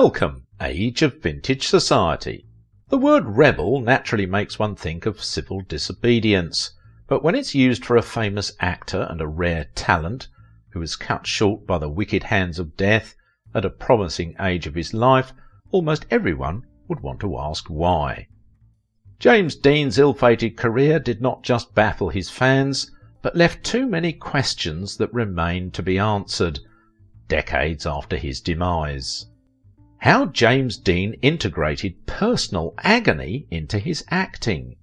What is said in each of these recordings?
Welcome, age of vintage society. The word rebel naturally makes one think of civil disobedience, but when it's used for a famous actor and a rare talent who was cut short by the wicked hands of death at a promising age of his life, almost everyone would want to ask why. James Dean's ill-fated career did not just baffle his fans, but left too many questions that remained to be answered, decades after his demise. How James Dean integrated personal agony into his acting.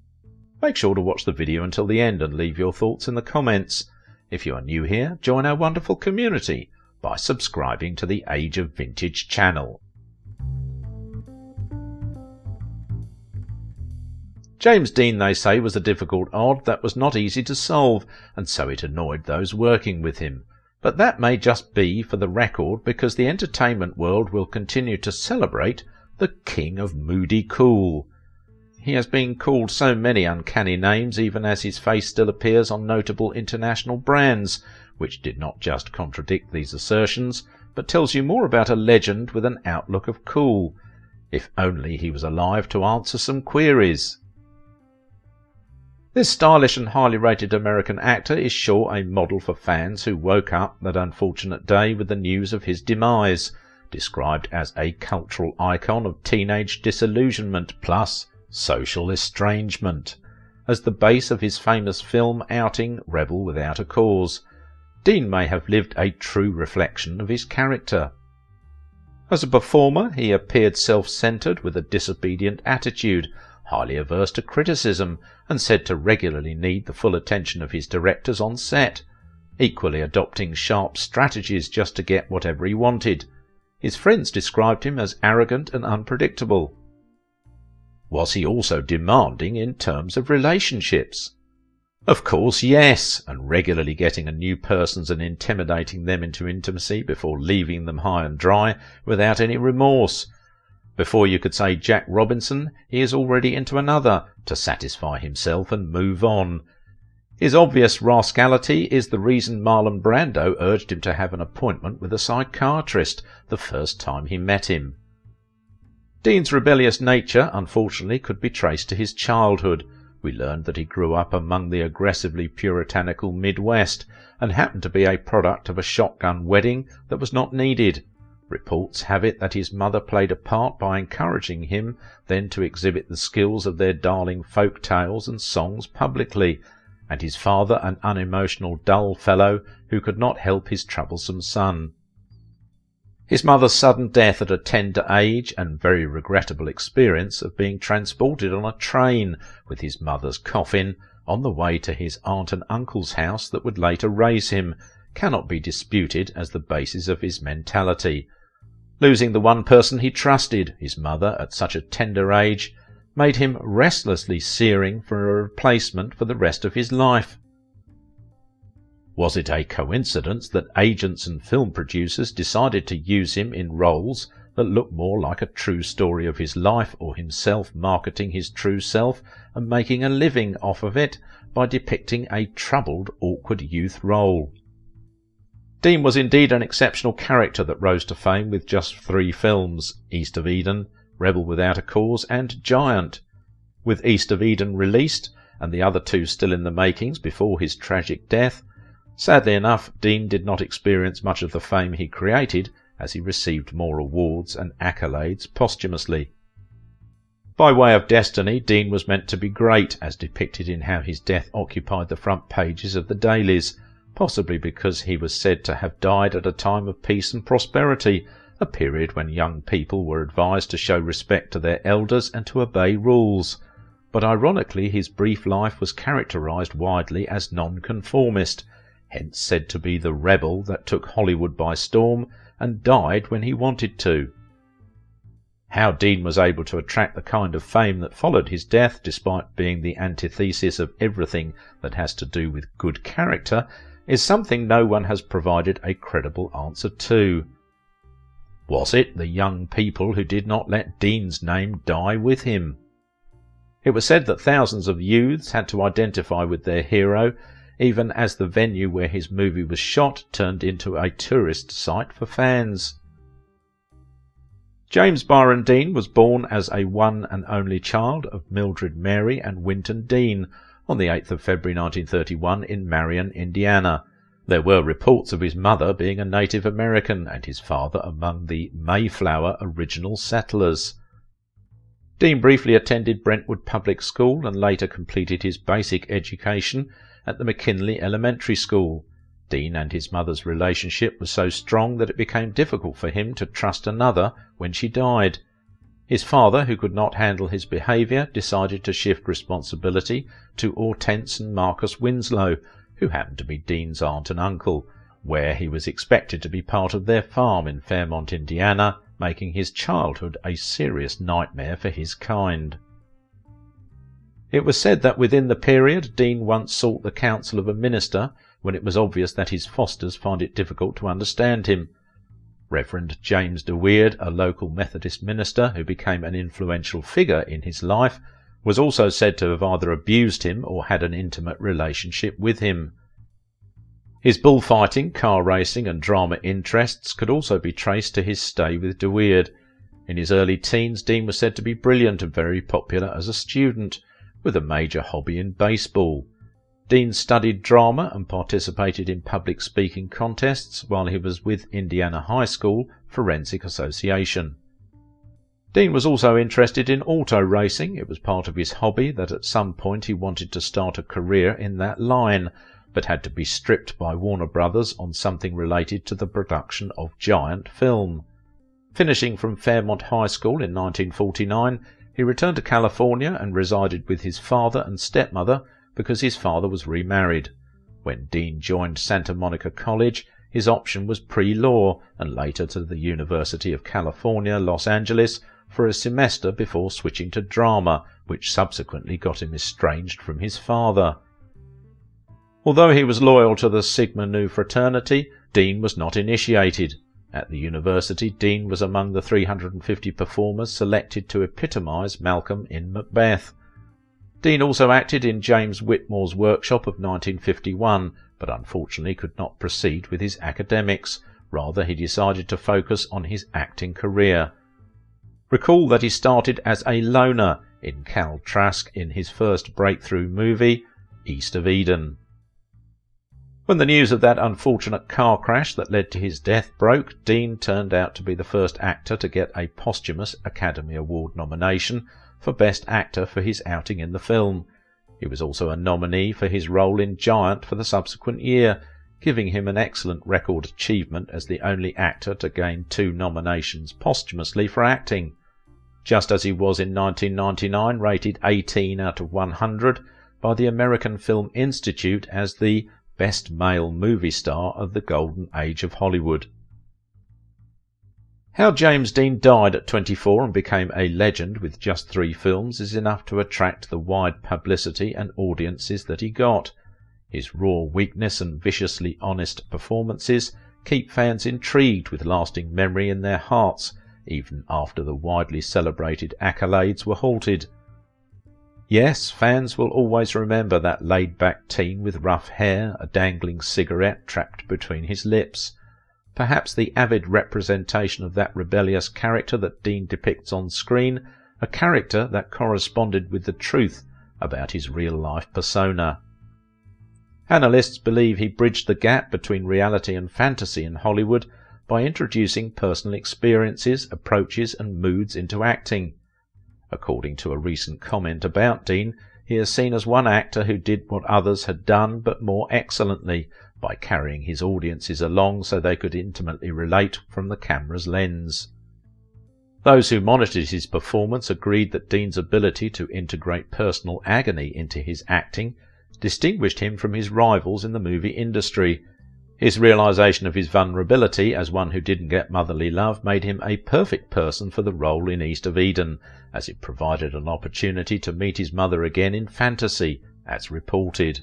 Make sure to watch the video until the end and leave your thoughts in the comments. If you are new here, join our wonderful community by subscribing to the Age of Vintage channel. James Dean, they say, was a difficult odd that was not easy to solve, and so it annoyed those working with him. But that may just be for the record, because the entertainment world will continue to celebrate the King of Moody Cool. He has been called so many uncanny names, even as his face still appears on notable international brands, which did not just contradict these assertions, but tells you more about a legend with an outlook of cool. If only he was alive to answer some queries. This stylish and highly rated American actor is sure a model for fans who woke up that unfortunate day with the news of his demise, described as a cultural icon of teenage disillusionment plus social estrangement, as the base of his famous film outing Rebel Without a Cause. Dean may have lived a true reflection of his character. As a performer, he appeared self-centered with a disobedient attitude, highly averse to criticism, and said to regularly need the full attention of his directors on set, equally adopting sharp strategies just to get whatever he wanted. His friends described him as arrogant and unpredictable. Was he also demanding in terms of relationships? Of course, yes, and regularly getting a new persons and intimidating them into intimacy before leaving them high and dry without any remorse. Before you could say Jack Robinson, he is already into another to satisfy himself and move on. His obvious rascality is the reason Marlon Brando urged him to have an appointment with a psychiatrist the first time he met him. Dean's rebellious nature, unfortunately, could be traced to his childhood. We learned that he grew up among the aggressively puritanical Midwest and happened to be a product of a shotgun wedding that was not needed. Reports have it that his mother played a part by encouraging him then to exhibit the skills of their darling folk tales and songs publicly, and his father an unemotional dull fellow who could not help his troublesome son. His mother's sudden death at a tender age and very regrettable experience of being transported on a train with his mother's coffin on the way to his aunt and uncle's house that would later raise him cannot be disputed as the basis of his mentality. Losing the one person he trusted, his mother, at such a tender age, made him restlessly searing for a replacement for the rest of his life. Was it a coincidence that agents and film producers decided to use him in roles that looked more like a true story of his life, or himself marketing his true self and making a living off of it by depicting a troubled, awkward youth role? Dean was indeed an exceptional character that rose to fame with just 3 films, East of Eden, Rebel Without a Cause, and Giant. With East of Eden released, and the other 2 still in the makings before his tragic death, sadly enough, Dean did not experience much of the fame he created, as he received more awards and accolades posthumously. By way of destiny, Dean was meant to be great, as depicted in how his death occupied the front pages of the dailies, possibly because he was said to have died at a time of peace and prosperity, a period when young people were advised to show respect to their elders and to obey rules. But ironically, his brief life was characterized widely as nonconformist, hence said to be the rebel that took Hollywood by storm and died when he wanted to. How Dean was able to attract the kind of fame that followed his death, despite being the antithesis of everything that has to do with good character, is something no one has provided a credible answer to. Was it the young people who did not let Dean's name die with him? It was said that thousands of youths had to identify with their hero, even as the venue where his movie was shot turned into a tourist site for fans. James Byron Dean was born as a one and only child of Mildred Mary and Winton Dean on the 8th of February 1931 in Marion, Indiana. There were reports of his mother being a Native American and his father among the Mayflower original settlers. Dean briefly attended Brentwood Public School and later completed his basic education at the McKinley Elementary School. Dean and his mother's relationship was so strong that it became difficult for him to trust another when she died. His father, who could not handle his behaviour, decided to shift responsibility to Hortense and Marcus Winslow, who happened to be Dean's aunt and uncle, where he was expected to be part of their farm in Fairmont, Indiana, making his childhood a serious nightmare for his kind. It was said that within the period Dean once sought the counsel of a minister when it was obvious that his fosters found it difficult to understand him. Reverend James de Weird, a local Methodist minister who became an influential figure in his life, was also said to have either abused him or had an intimate relationship with him. His bullfighting, car racing and drama interests could also be traced to his stay with de Weird. In his early teens, Dean was said to be brilliant and very popular as a student, with a major hobby in baseball. Dean studied drama and participated in public speaking contests while he was with Indiana High School Forensic Association. Dean was also interested in auto racing. It was part of his hobby that at some point he wanted to start a career in that line, but had to be stripped by Warner Brothers on something related to the production of Giant film. Finishing from Fairmont High School in 1949, he returned to California and resided with his father and stepmother because his father was remarried. When Dean joined Santa Monica College, his option was pre-law and later to the University of California, Los Angeles, for a semester before switching to drama, which subsequently got him estranged from his father. Although he was loyal to the Sigma Nu fraternity, Dean was not initiated. At the university, Dean was among the 350 performers selected to epitomise Malcolm in Macbeth. Dean also acted in James Whitmore's Workshop of 1951, but unfortunately could not proceed with his academics. Rather, he decided to focus on his acting career. Recall that he started as a loner in Cal Trask in his first breakthrough movie, East of Eden. When the news of that unfortunate car crash that led to his death broke, Dean turned out to be the first actor to get a posthumous Academy Award nomination for Best Actor for his outing in the film. He was also a nominee for his role in Giant for the subsequent year, giving him an excellent record achievement as the only actor to gain 2 nominations posthumously for acting. Just as he was in 1999 rated 18 out of 100 by the American Film Institute as the Best Male Movie Star of the Golden Age of Hollywood. How James Dean died at 24 and became a legend with just 3 films is enough to attract the wide publicity and audiences that he got. His raw weakness and viciously honest performances keep fans intrigued with lasting memory in their hearts, even after the widely celebrated accolades were halted. Yes, fans will always remember that laid-back teen with rough hair, a dangling cigarette trapped between his lips. Perhaps the avid representation of that rebellious character that Dean depicts on screen, a character that corresponded with the truth about his real-life persona. Analysts believe he bridged the gap between reality and fantasy in Hollywood by introducing personal experiences, approaches and moods into acting. According to a recent comment about Dean, he is seen as one actor who did what others had done but more excellently, by carrying his audiences along so they could intimately relate from the camera's lens. Those who monitored his performance agreed that Dean's ability to integrate personal agony into his acting distinguished him from his rivals in the movie industry. His realization of his vulnerability as one who didn't get motherly love made him a perfect person for the role in East of Eden, as it provided an opportunity to meet his mother again in fantasy, as reported.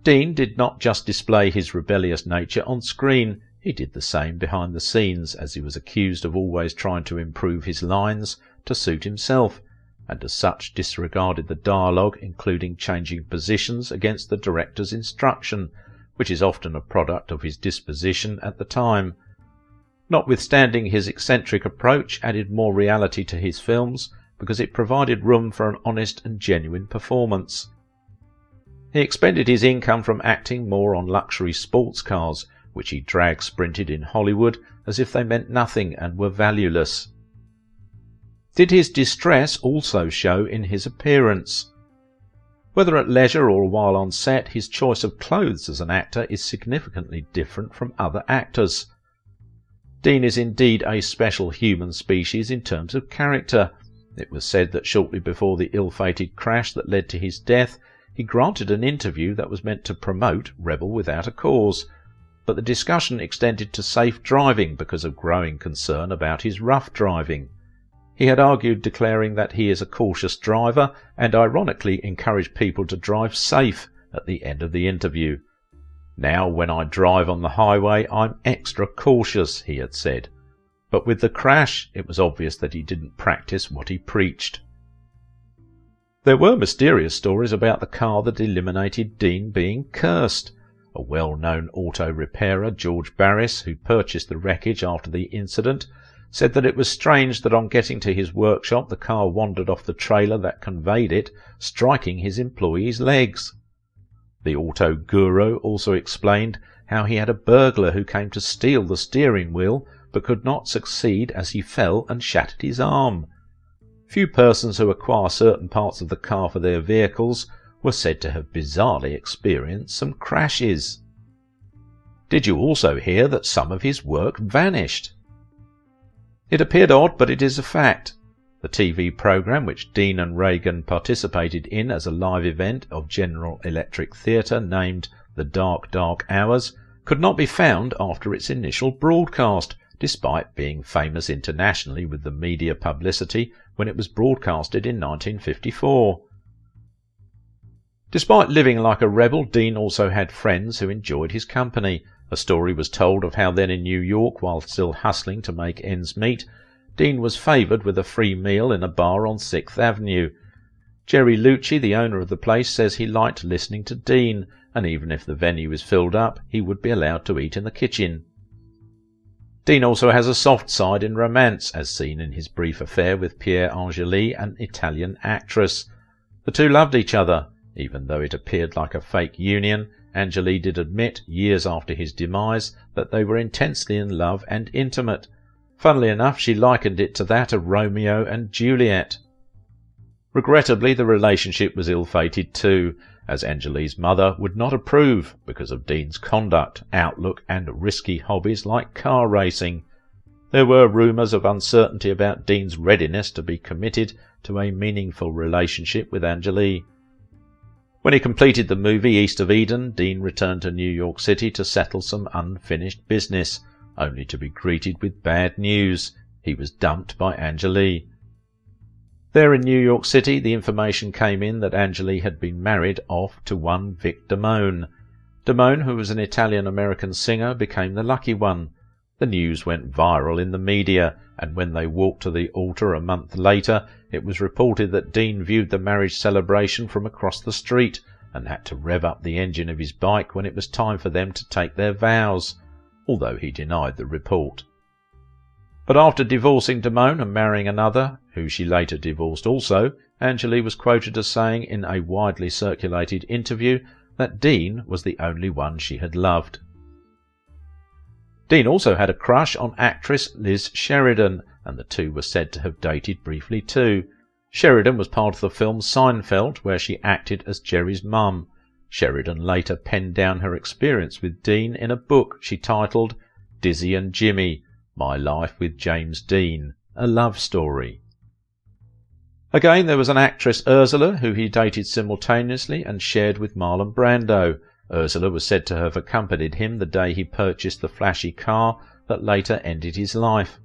Dean did not just display his rebellious nature on screen, he did the same behind the scenes, as he was accused of always trying to improve his lines to suit himself, and as such disregarded the dialogue, including changing positions against the director's instruction, which is often a product of his disposition at the time. notwithstanding his eccentric approach added more reality to his films because it provided room for an honest and genuine performance. He expended his income from acting more on luxury sports cars, which he drag sprinted in Hollywood as if they meant nothing and were valueless. Did his distress also show in his appearance? Whether at leisure or while on set, his choice of clothes as an actor is significantly different from other actors. Dean is indeed a special human species in terms of character. It was said that shortly before the ill-fated crash that led to his death, he granted an interview that was meant to promote Rebel Without a Cause, but the discussion extended to safe driving because of growing concern about his rough driving. He had argued, declaring that he is a cautious driver and ironically encouraged people to drive safe at the end of the interview. "Now when I drive on the highway I'm extra cautious," he had said. But with the crash it was obvious that he didn't practice what he preached. There were mysterious stories about the car that eliminated Dean being cursed. A well-known auto repairer, George Barris, who purchased the wreckage after the incident, said that it was strange that on getting to his workshop the car wandered off the trailer that conveyed it, striking his employees' legs. The auto guru also explained how he had a burglar who came to steal the steering wheel but could not succeed as he fell and shattered his arm. Few persons who acquire certain parts of the car for their vehicles were said to have bizarrely experienced some crashes. Did you also hear that some of his work vanished? It appeared odd, but it is a fact. The TV program which Dean and Reagan participated in as a live event of General Electric Theatre, named The Dark, Dark Hours, could not be found after its initial broadcast, despite being famous internationally with the media publicity when it was broadcasted in 1954. Despite living like a rebel, Dean also had friends who enjoyed his company. A story was told of how then in New York, while still hustling to make ends meet, Dean was favoured with a free meal in a bar on 6th Avenue. Jerry Lucci, the owner of the place, says he liked listening to Dean, and even if the venue is filled up, he would be allowed to eat in the kitchen. Dean also has a soft side in romance, as seen in his brief affair with Pierre Angeli, an Italian actress. The two loved each other. Even though it appeared like a fake union, Angeli did admit, years after his demise, that they were intensely in love and intimate. Funnily enough, she likened it to that of Romeo and Juliet. Regrettably, the relationship was ill-fated too, as Angeli's mother would not approve because of Dean's conduct, outlook and risky hobbies like car racing. There were rumours of uncertainty about Dean's readiness to be committed to a meaningful relationship with Angeli. When he completed the movie East of Eden, Dean returned to New York City to settle some unfinished business, only to be greeted with bad news. He was dumped by Angeli. There in New York City, the information came in that Angeli had been married off to one Vic Damone. Damone, who was an Italian-American singer, became the lucky one. The news went viral in the media, and when they walked to the altar a month later, it was reported that Dean viewed the marriage celebration from across the street and had to rev up the engine of his bike when it was time for them to take their vows, although he denied the report. But after divorcing Damone and marrying another, who she later divorced also, Angeli was quoted as saying in a widely circulated interview that Dean was the only one she had loved. Dean also had a crush on actress Liz Sheridan, and the two were said to have dated briefly too. Sheridan was part of the film Seinfeld, where she acted as Jerry's mum. Sheridan later penned down her experience with Dean in a book she titled Dizzy and Jimmy, My Life with James Dean, a Love Story. Again, there was an actress Ursula, who he dated simultaneously and shared with Marlon Brando. Ursula was said to have accompanied him the day he purchased the flashy car that later ended his life.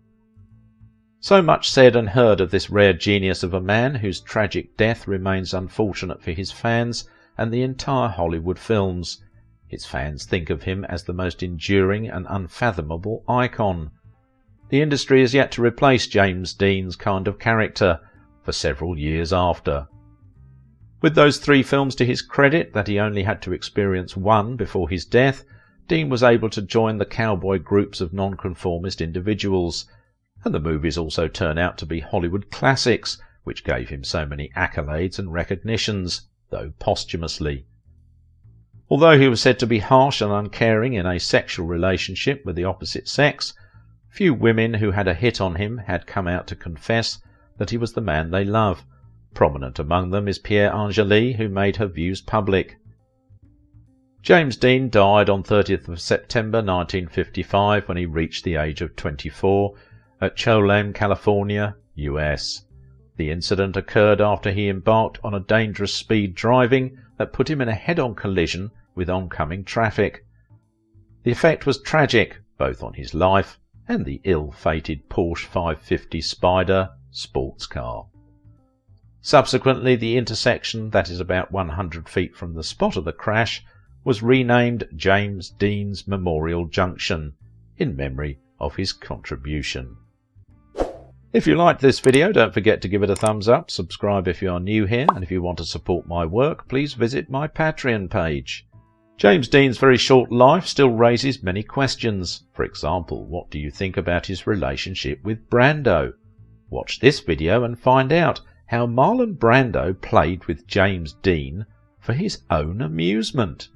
So much said and heard of this rare genius of a man whose tragic death remains unfortunate for his fans and the entire Hollywood films. His fans think of him as the most enduring and unfathomable icon. The industry is yet to replace James Dean's kind of character for several years after. With those 3 films to his credit, that he only had to experience one before his death, Dean was able to join the cowboy groups of nonconformist individuals, and the movies also turn out to be Hollywood classics, which gave him so many accolades and recognitions, though posthumously. Although he was said to be harsh and uncaring in a sexual relationship with the opposite sex, few women who had a hit on him had come out to confess that he was the man they love. Prominent among them is Pierre Angeli, who made her views public. James Dean died on 30th of September 1955 when he reached the age of 24 at Cholem, California, US. The incident occurred after he embarked on a dangerous speed driving that put him in a head-on collision with oncoming traffic. The effect was tragic, both on his life and the ill-fated Porsche 550 Spider sports car. Subsequently, the intersection, that is about 100 feet from the spot of the crash, was renamed James Dean's Memorial Junction, in memory of his contribution. If you liked this video, don't forget to give it a thumbs up, subscribe if you are new here, and if you want to support my work, please visit my Patreon page. James Dean's very short life still raises many questions. For example, what do you think about his relationship with Brando? Watch this video and find out how Marlon Brando played with James Dean for his own amusement.